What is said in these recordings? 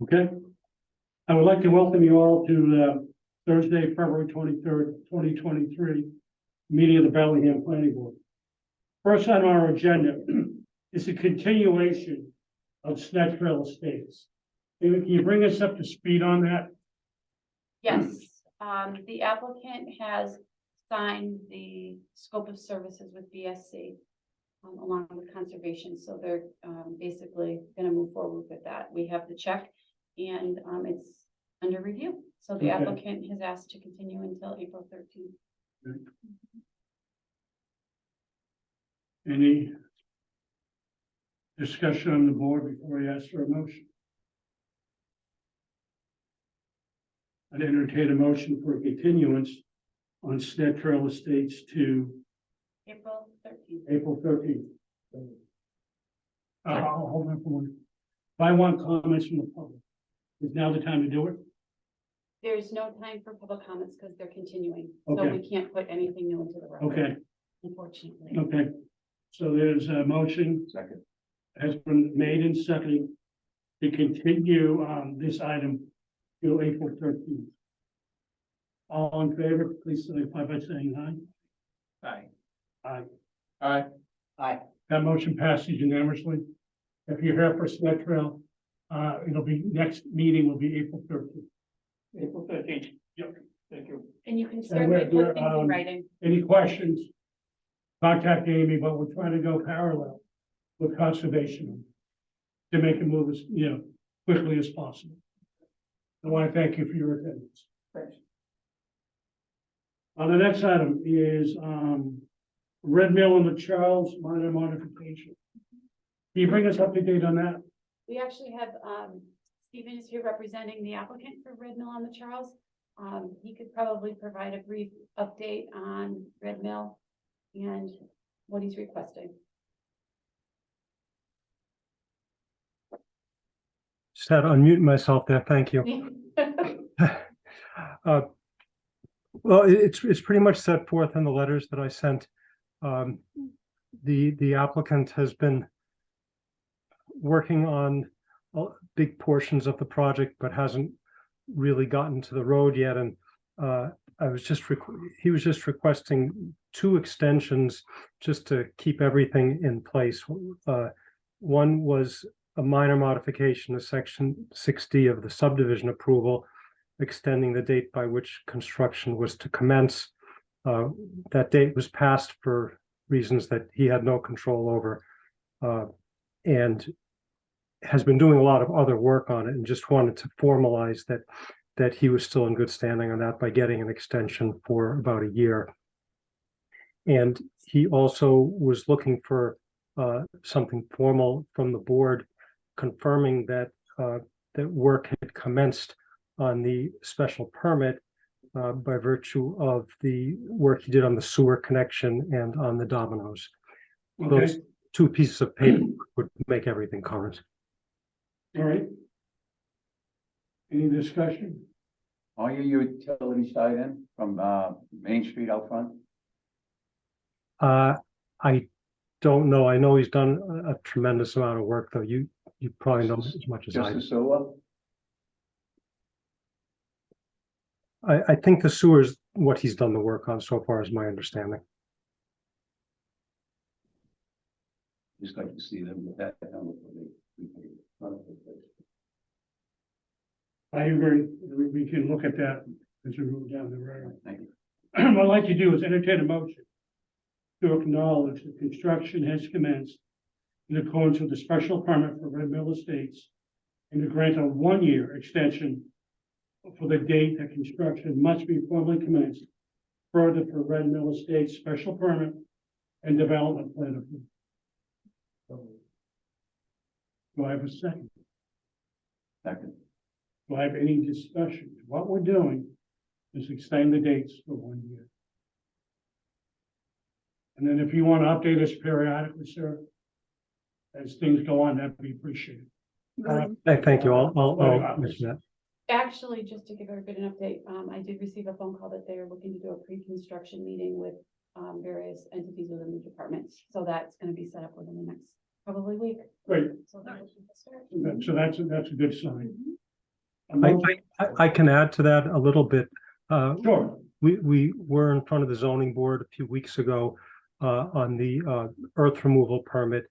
Okay. I would like to welcome you all to the Thursday, February 23rd, 2023 meeting of the Bellingham Planning Board. First on our agenda is a continuation of Snett Trail Estates. Can you bring us up to speed on that? Yes, the applicant has signed the scope of services with BSC along with conservation, so they're basically going to move forward with that. We have the check and it's under review. So the Okay. applicant has asked to continue until April 13th. Any discussion on the board before I ask for a motion? I'd entertain a motion for a continuance on Snett Trail Estates to April 13th. April 13th. I'll hold on for one. If I want comments from the public, is now the time to do it? There's no time for public comments because they're continuing. So Okay. we can't put anything new into the record. Okay, Unfortunately. okay. So there's a motion Second. has been made and seconded to continue this item to April 13th. All in favor, please signify by saying aye. Aye. Aye. Aye. Aye. That motion passes unanimously. If you're here for Snett Trail, it'll be, next meeting will be April 13th. April 13th. Yep, thank you. And you can certainly put things in writing. Any questions? Contact Amy, but we're trying to go parallel with conservation to make it move as, quickly as possible. I want to thank you for your attendance. Thanks. The next item is, Red Mill and the Charles minor modification. Can you bring us up to date on that? We actually have, Stephen is here representing the applicant for Red Mill on the Charles. He could probably provide a brief update on Red Mill and what he's requesting. Just had to unmute myself there, thank you. Well, it's pretty much set forth in the letters that I sent. The applicant has been working on big portions of the project, but hasn't really gotten to the road yet. And he was just requesting 2 extensions just to keep everything in place. One was a minor modification of section 60 of the subdivision approval, extending the date by which construction was to commence. That date was passed for reasons that he had no control over, and has been doing a lot of other work on it, and just wanted to formalize that he was still in good standing on that by getting an extension for about a year. And he also was looking for something formal from the board confirming that that work had commenced on the special permit by virtue of the work he did on the sewer connection and on the dominoes. Okay, Those 2 pieces of paper would make everything current. all right. Any discussion? Are your utilities tied in from Main Street out front? I don't know. I know he's done a tremendous amount of work, though. You probably know as much as I Just do. the sewer? I think the sewer is what he's done the work on so far, is my understanding. Just like to see them with that down before they. I agree. We can look at that as we move down the road. Thank you. What I'd like to do is entertain a motion to acknowledge that construction has commenced in accordance with the special permit for Red Mill Estates and to grant a 1-year extension for the date that construction must be formally commenced further for Red Mill Estates special permit and development plan approval. Do I have a second? Second. Do I have any discussion? What we're doing is extend the dates for 1 year. And then if you want to update us periodically, sir, as things go on, that'd be appreciated. Thank you. I'll mention that. Actually, just to give everybody an update, I did receive a phone call that they are looking to do a pre-construction meeting with various entities within the departments. So that's going to be set up within the next probably week. Great. So that will be the start. So that's a good sign. I can add to that a little bit. Sure, We were in front of the zoning board a few weeks ago on the earth removal permit.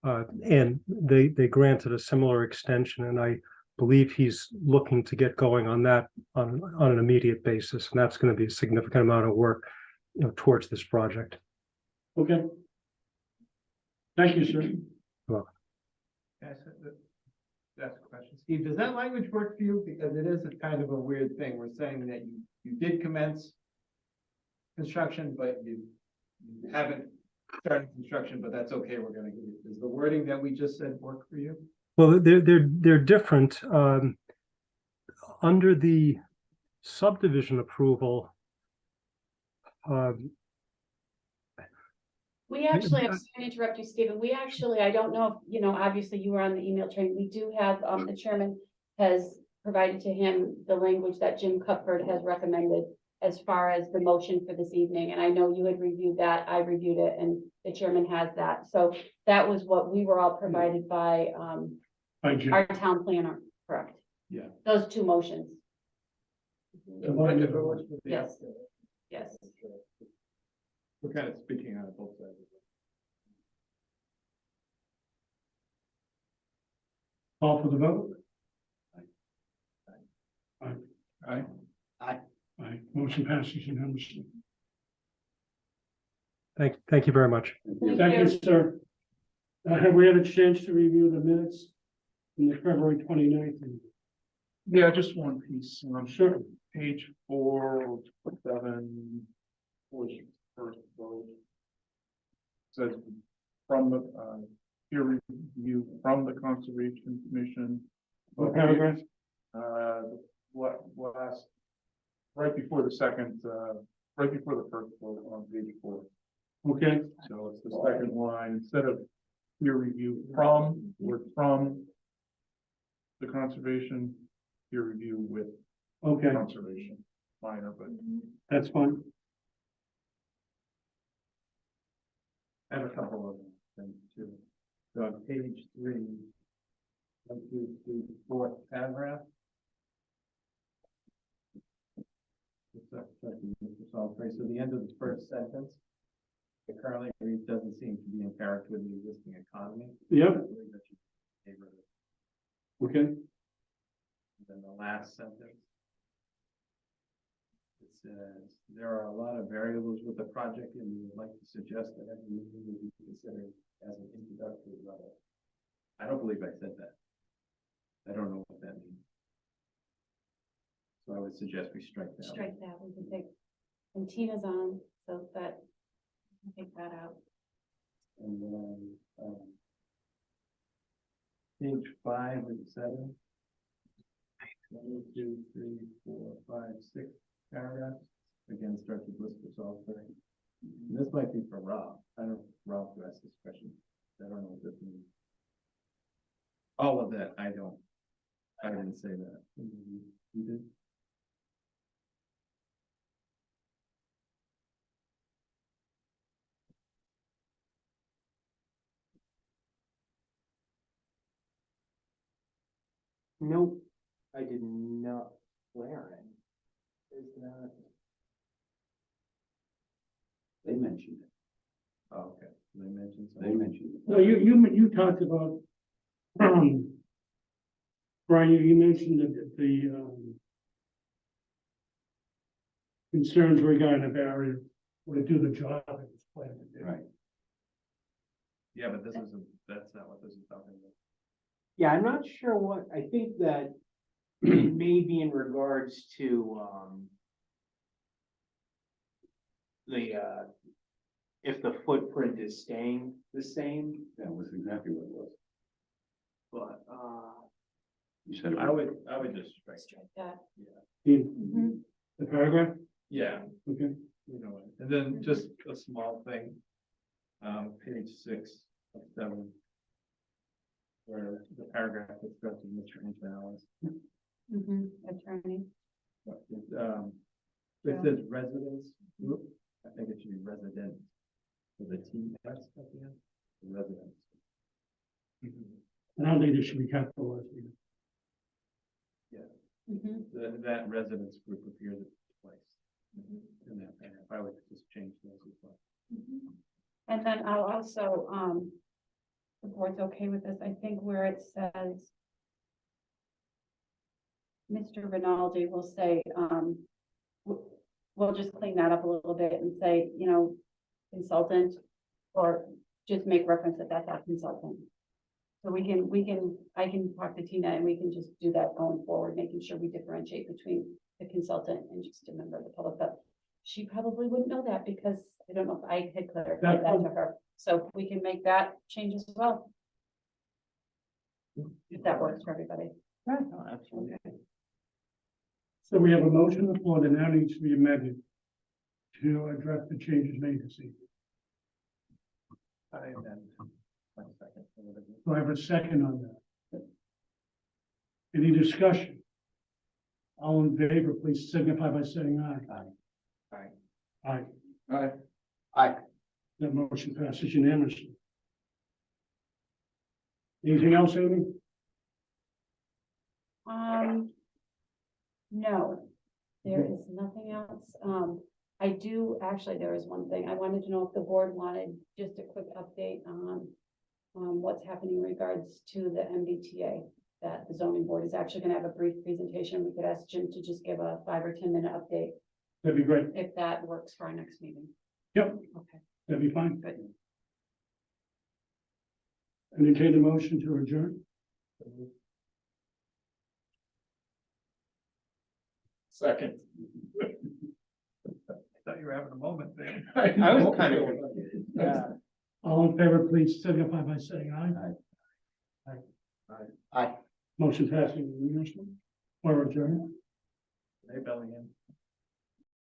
And they granted a similar extension, and I believe he's looking to get going on that on an immediate basis, and that's going to be a significant amount of work, towards this project. okay. Thank you, sir. Yes, that's a question. Steve, does that language work for you? Because it is a kind of a weird thing. We're saying that you did commence construction, but you haven't started construction, but that's okay. We're gonna give you, does the wording that we just said work for you? Well, they're different. Under the subdivision approval, We actually, I'm sorry to interrupt you, Stephen, we actually, I don't know if, obviously you were on the email train, we do have, the chairman has provided to him the language that Jim Cupford has recommended as far as the motion for this evening, and I know you had reviewed that, I reviewed it, and the chairman has that, so that was what we were all provided by, By Jim. our town planner, correct? Yeah. Those two motions, Yes. Yes. yes. We're kind of speaking on both sides. Call for the vote? Aye. Aye, motion passes unanimously. thank you very much. Thank you, sir. Have we had a chance to review the minutes from the February 29th? Yeah, just one piece, Sure. page 4, 7, was first vote. Says from the, peer review from the Conservation Commission. What paragraph? Last, right before the second, right before the first vote on page 4. Okay, So it's the second line, instead of peer review from, or from the conservation, peer review with okay, conservation, minor, but that's fine. I have a couple of things too. So on page 3, 1, 2, 3, 4th paragraph. So the end of the first sentence. It currently reads doesn't seem to be in character with the existing economy. Yep. I believe that should be favored. Okay, And then the last sentence. It says, there are a lot of variables with the project and we would like to suggest that every meeting will be considered as an introductory level. I don't believe I said that. I don't know what that means. So I would suggest we strike that. Strike that, we can take, and Tina's on, so that, take that out. And then, page 5 and 7. 1, 2, 3, 4, 5, 6 paragraphs. Again, starts with list of all three. And this might be for Rob. I don't know if Rob who asked this question. I don't know what this means. All of that, I didn't say that. You did? Nope, I did not swear in. Is that? They mentioned it. Oh, okay. They mentioned They something. mentioned it. no, you talked about, Brian, you mentioned that the, concerns regarding the barrier would do the job it was planned to do. Right. Yeah, but that's not what this is talking about. Yeah, I'm not sure what, I think that it may be in regards to, if the footprint is staying the same, That was exactly what it was. but, You said it I was. would just strike. Strike that. The paragraph? Yeah. Okay, You know, and then just a small thing. Page 6 of 7. Where the paragraph that starts with Mr. Antonellis. Attorney. It says residence group. I think it should be resident. With a T S at the end. Residence. I don't think this should be capitalized. Yeah. Mhm, that residence group appears twice mhm, in that paragraph. I would just change those as well. mhm. And then I'll also, the board's okay with this, I think where it says Mr. Rinaldi will say, we'll just clean that up a little bit and say, you know, consultant, or just make reference that that's our consultant. So I can talk to Tina and we can just do that going forward, making sure we differentiate between the consultant and just a member of the public, but she probably wouldn't know that because I don't know if I had clarified that to her. So we can make that change as well. If that works for everybody. Oh, absolutely. So we have a motion on the floor that now needs to be amended to address the changes made this evening. I amend my second. Do I have a second on that? Any discussion? All in favor, please signify by saying aye. Aye. Aye. Aye. That motion passes unanimously. Anything else, Amy? No, there is nothing else. I do, actually, there is one thing. I wanted to know if the board wanted just a quick update on what's happening in regards to the MBTA, that the zoning board is actually gonna have a brief presentation. We could ask Jim to just give a 5 or 10 minute update That'd be great. if that works for our next meeting. Yep, Okay, that'd be fine. good. Entertain a motion to adjourn. Second. Thought you were having a moment there. I was kind of. Yeah. All in favor, please signify by saying aye. Aye. Motion passing unanimously. Or adjourned. Hey, Bellingham.